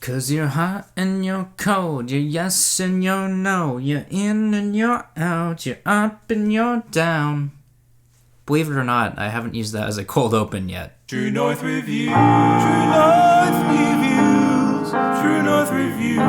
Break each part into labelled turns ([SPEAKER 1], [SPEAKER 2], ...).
[SPEAKER 1] 'Cause you're hot and you're cold, you're yes and you're no, you're in and you're out, you're up and you're down. Believe it or not, I haven't used that as a cold open yet.
[SPEAKER 2] True North Reviews, True North Reviews, True North Reviews.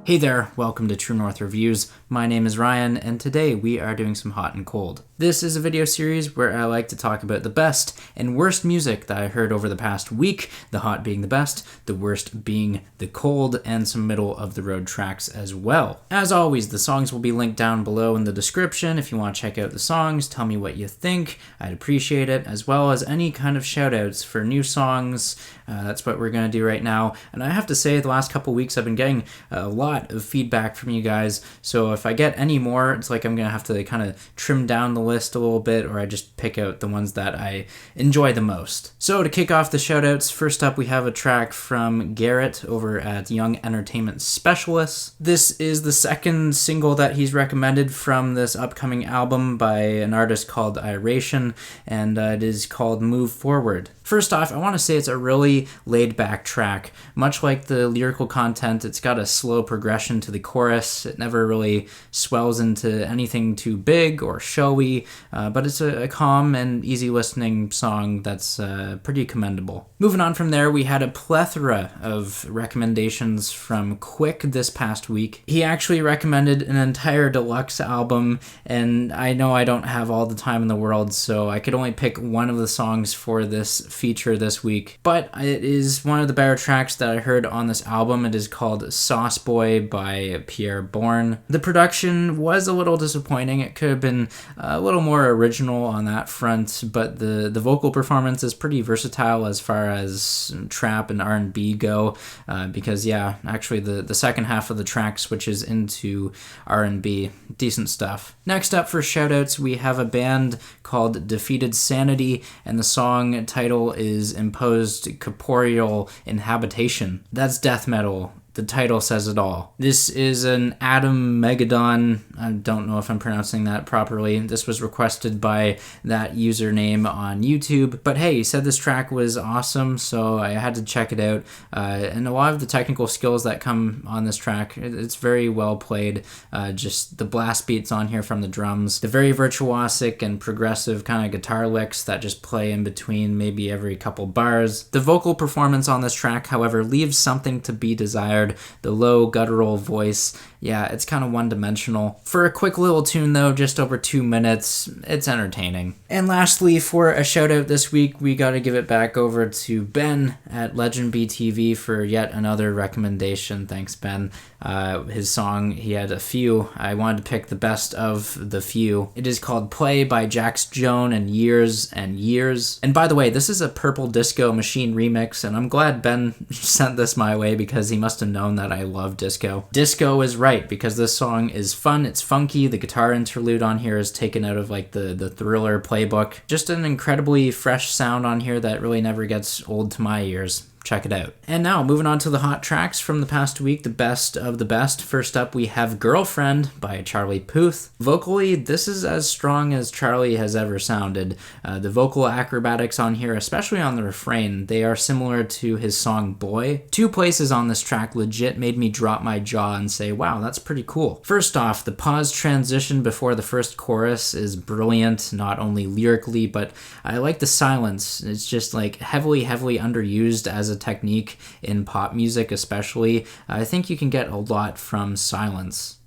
[SPEAKER 1] Hey there, welcome to True North Reviews. My name is Ryan, and today we are doing some hot and cold. This is a video series where I like to talk about the best and worst music that I heard over the past week, the hot being the best, the worst being the cold, and some middle of the road tracks as well. As always, the songs will be linked down below in the description if you want to check out the songs, tell me what you think, I'd appreciate it, as well as any kind of shoutouts for new songs. That's what we're going to do right now, and I have to say the last couple weeks I've been getting a lot of feedback from you guys, so if I get any more, it's like I'm going to have to kind of trim down the list a little bit, or I just pick out the ones that I enjoy the most. So to kick off the shoutouts, first up we have a track from Garrett over at Young Entertainment Specialists. This is the second single that he's recommended from this upcoming album by an artist called Iration, and it is called Move Forward. First off, I want to say it's a really laid-back track. Much like the lyrical content, it's got a slow progression to the chorus. It never really swells into anything too big or showy, but it's a calm and easy listening song that's pretty commendable. Moving on from there, we had a plethora of recommendations from Quick this past week. He actually recommended an entire deluxe album, and I know I don't have all the time in the world, so I could only pick one of the songs for this feature this week, but it is one of the better tracks that I heard on this album. It is called Sauce Boy by Bourne. The production was a little disappointing. It could have been a little more original on that front, but the vocal performance is pretty versatile as far as trap and R&B go, because yeah, actually the second half of the track switches into R&B. Decent stuff. Next up for shoutouts, we have a band called Defeated Sanity, and the song title is Imposed Corporeal Inhabitation. That's death metal. The title says it all. This is an Adam Megadon. I don't know if I'm pronouncing that properly. This was requested by that username on YouTube. But hey, he said this track was awesome, so I had to check it out. And a lot of the technical skills that come on this track, it's very well played. Just the blast beats on here from the drums, the very virtuosic and progressive kind of guitar licks that just play in between maybe every couple bars. The vocal performance on this track, however, leaves something to be desired. The low guttural voice, yeah, it's kind of one-dimensional. For a quick little tune though, just over 2 minutes, it's entertaining. And lastly, for a shout out this week, we gotta give it back over to Ben at Legend BTV for yet another recommendation. Thanks, Ben. His song, he had a few. I wanted to pick the best of the few. It is called Play by Jax Joan and Years and Years. And by the way, this is a Purple Disco Machine remix, and I'm glad Ben sent this my way because he must have known that I love disco. Disco is right, because this song is fun, it's funky, the guitar interlude on here is taken out of like the Thriller playbook. Just an incredibly fresh sound on here that really never gets old to my ears. Check it out. And now, moving on to the hot tracks from the past week, the best of the best. First up, we have Girlfriend by Charlie Puth. Vocally, this is as strong as Charlie has ever sounded. The vocal acrobatics on here, especially on the refrain, they are similar to his song Boy. Two places on this track legit made me drop my jaw and say, wow, that's pretty cool. First off, the pause transition before the first chorus is brilliant, not only lyrically, but I like the silence. It's just like heavily underused as a technique in pop music especially. I think you can get a lot from silence.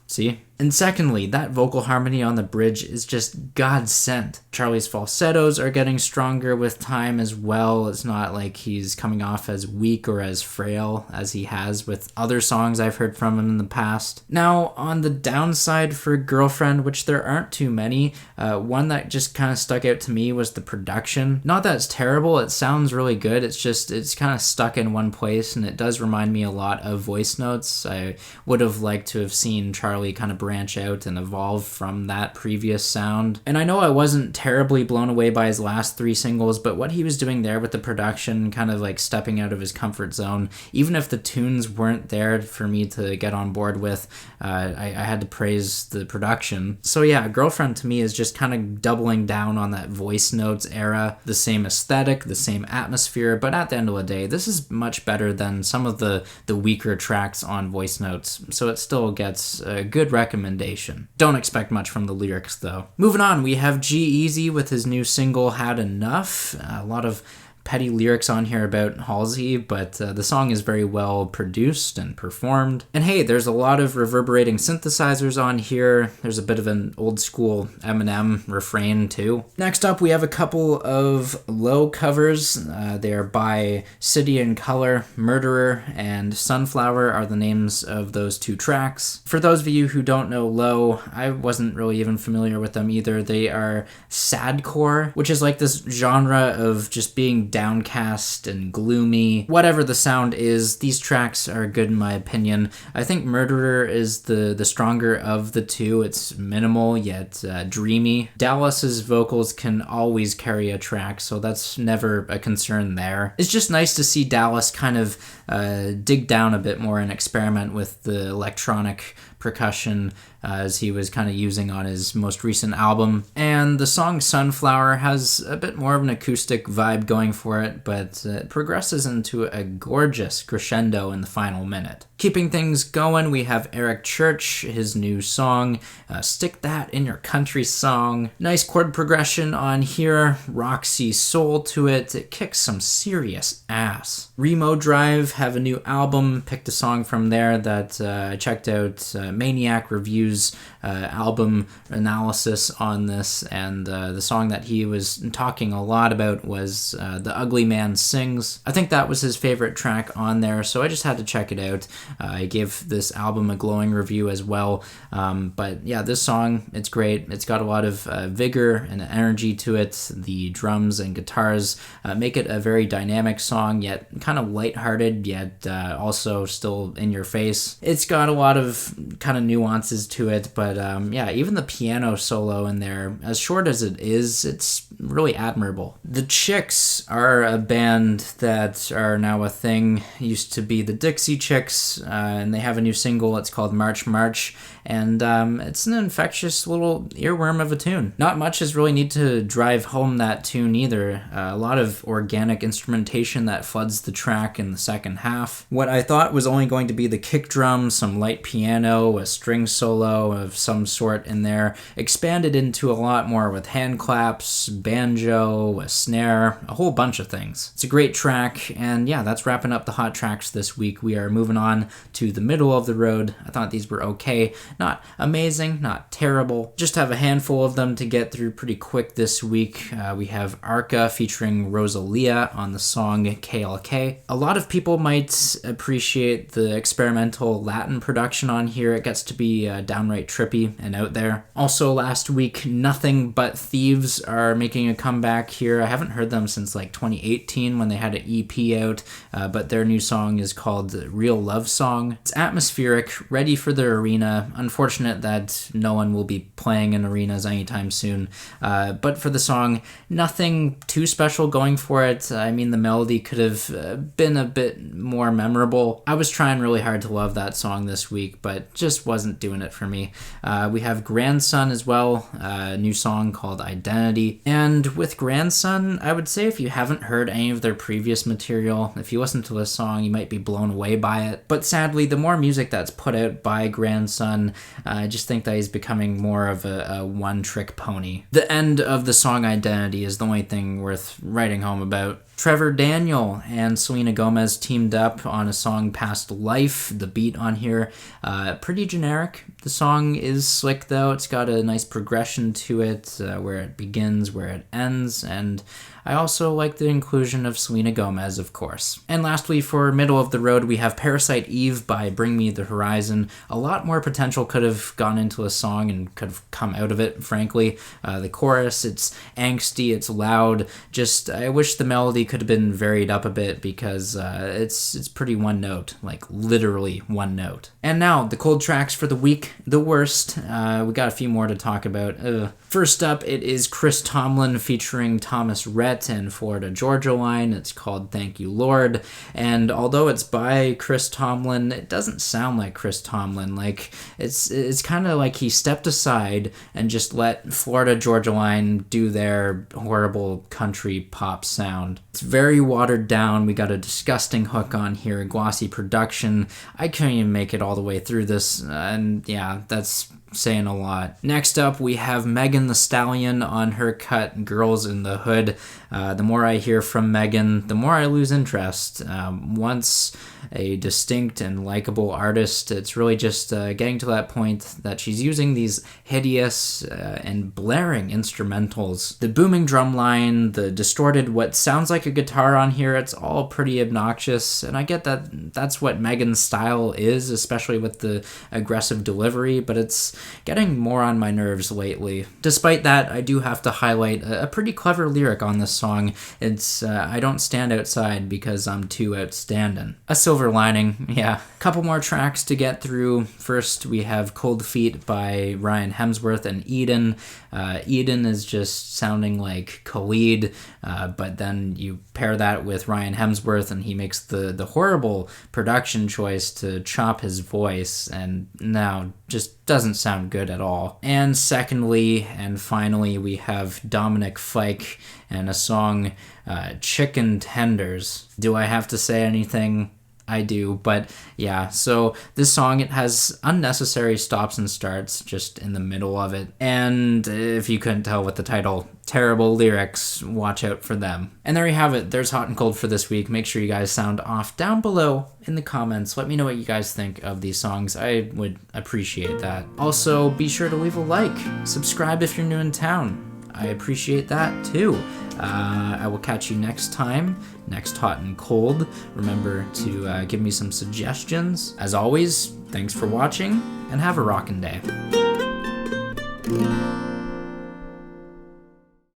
[SPEAKER 1] See? And secondly, that vocal harmony on the bridge is just God-sent. Charlie's falsettos are getting stronger with time as well. It's not like he's coming off as weak or as frail as he has with other songs I've heard from him in the past. Now, on the downside for Girlfriend, which there aren't too many, one that just kind of stuck out to me was the production. Not that it's terrible, it sounds really good, it's kind of stuck in one place, and it does remind me a lot of Voice Notes. I would have liked to have seen Charlie kind of branch out and evolve from that previous sound. And I know I wasn't terribly blown away by his last 3 singles, but what he was doing there with the production, kind of like stepping out of his comfort zone, even if the tunes weren't there for me to get on board with, I had to praise the production. So yeah, Girlfriend to me is just kind of doubling down on that voice notes era, the same aesthetic, the same atmosphere, but at the end of the day, this is much better than some of the weaker tracks on voice notes, so it still gets a good recommendation. Don't expect much from the lyrics though. Moving on, we have G-Eazy with his new single Had Enough. A lot of petty lyrics on here about Halsey, but the song is very well produced and performed. And hey, there's a lot of reverberating synthesizers on here. There's a bit of an old school Eminem refrain too. Next up, we have a couple of Low covers. They are by City and Color. Murderer and Sunflower are the names of those 2 tracks. For those of you who don't know Low, I wasn't really even familiar with them either. They are sadcore, which is like this genre of just being downcast and gloomy. Whatever the sound is, these tracks are good in my opinion. I think Murderer is the stronger of the 2. It's minimal yet dreamy. Dallas's vocals can always carry a track, so that's never a concern there. It's just nice to see Dallas kind of dig down a bit more and experiment with the electronic percussion as he was kind of using on his most recent album. And the song Sunflower has a bit more of an acoustic vibe going for it, but it progresses into a gorgeous crescendo in the final minute. Keeping things going, we have Eric Church, his new song, Stick That in Your Country Song. Nice chord progression on here, Roxy soul to it. It kicks some serious ass. Remo Drive have a new album, picked a song from there that I checked out Maniac Reviews album analysis on this, and the song that he was talking a lot about was The Ugly Man Sings. I think that was his favorite track on there, so I just had to check it out. I gave this album a glowing review as well, but yeah, this song, it's great. It's got a lot of vigor and energy to it. The drums and guitars make it a very dynamic song, yet kind of lighthearted, yet also still in your face. It's got a lot of kind of nuances to it, but yeah, even the piano solo in there, as short as it is, it's really admirable. The Chicks are a band that are now a thing. Used to be the Dixie Chicks, and they have a new single. It's called March March, and it's an infectious little earworm of a tune. Not much is really need to drive home that tune either. A lot of organic instrumentation that floods the track in the second half. What I thought was only going to be the kick drum, some light piano, a string solo of some sort in there, expanded into a lot more with hand claps, banjo, a snare, a whole bunch of things. It's a great track, and yeah, that's wrapping up the hot tracks this week. We are moving on to the middle of the road. I thought these were okay. Not amazing, not terrible. Just have a handful of them to get through pretty quick this week. We have Arca featuring Rosalía on the song KLK. A lot of people might appreciate the experimental Latin production on here. It gets to be downright trippy and out there. Also last week, Nothing But Thieves are making a comeback here. I haven't heard them since like 2018 when they had an EP out, but their new song is called Real Love Song. It's atmospheric, ready for the arena. Unfortunate that no one will be playing in arenas anytime soon, but for the song, nothing too special going for it. I mean, the melody could have been a bit more memorable. I was trying really hard to love that song this week, but just wasn't doing it for me. We have Grandson as well, a new song called Identity. And with Grandson, I would say if you haven't heard any of their previous material, if you listen to this song, you might be blown away by it. But sadly, the more music that's put out by Grandson, I just think that he's becoming more of a one-trick pony. The end of the song Identity is the only thing worth writing home about. Trevor Daniel and Selena Gomez teamed up on a song Past Life. The beat on here, pretty generic. The song is slick though. It's got a nice progression to it, where it begins, where it ends, and and I also like the inclusion of Selena Gomez, of course. And lastly, for middle of the road, we have Parasite Eve by Bring Me the Horizon. A lot more potential could have gone into a song and could have come out of it, frankly. The chorus, it's angsty, it's loud. Just, I wish the melody could have been varied up a bit because it's pretty one note, like literally one note. And now, the cold tracks for the week, the worst. We got a few more to talk about. First up, it is Chris Tomlin featuring Thomas Rhett and Florida Georgia Line. It's called Thank You Lord, and although it's by Chris Tomlin, it doesn't sound like Chris Tomlin. Like, it's kind of like he stepped aside and just let Florida Georgia Line do their horrible country pop sound. It's very watered down. We got a disgusting hook on here, a glossy production. I couldn't even make it all the way through this, and yeah, that's saying a lot. Next up, we have Megan Thee Stallion on her cut Girls in the Hood. The more I hear from Megan, the more I lose interest. Once a distinct and likable artist, it's really just getting to that point that she's using these hideous and blaring instrumentals. The booming drum line, the distorted what sounds like a guitar on here, it's all pretty obnoxious, and I get that that's what Megan's style is, especially with the aggressive delivery, but it's getting more on my nerves lately. Despite that, I do have to highlight a pretty clever lyric on this song. It's, I don't stand outside because I'm too outstanding. A silver lining, yeah. Couple more tracks to get through. First, we have Cold Feet by Ryan Hemsworth and Eden. Eden is just sounding like Khalid, but then you pair that with Ryan Hemsworth and he makes the horrible production choice to chop his voice, and now just doesn't sound good at all. And secondly, and finally, we have Dominic Fike and a song, Chicken Tenders. Do I have to say anything? I do, but yeah, so this song, it has unnecessary stops and starts just in the middle of it, and if you couldn't tell with the title, terrible lyrics, watch out for them. And there you have it, there's Hot and Cold for this week. Make sure you guys sound off down below in the comments. Let me know what you guys think of these songs. I would appreciate that. Also, be sure to leave a like, subscribe if you're new in town. I appreciate that too. I will catch you next time, next Hot and Cold. Remember to give me some suggestions. As always, thanks for watching, and have a rockin' day.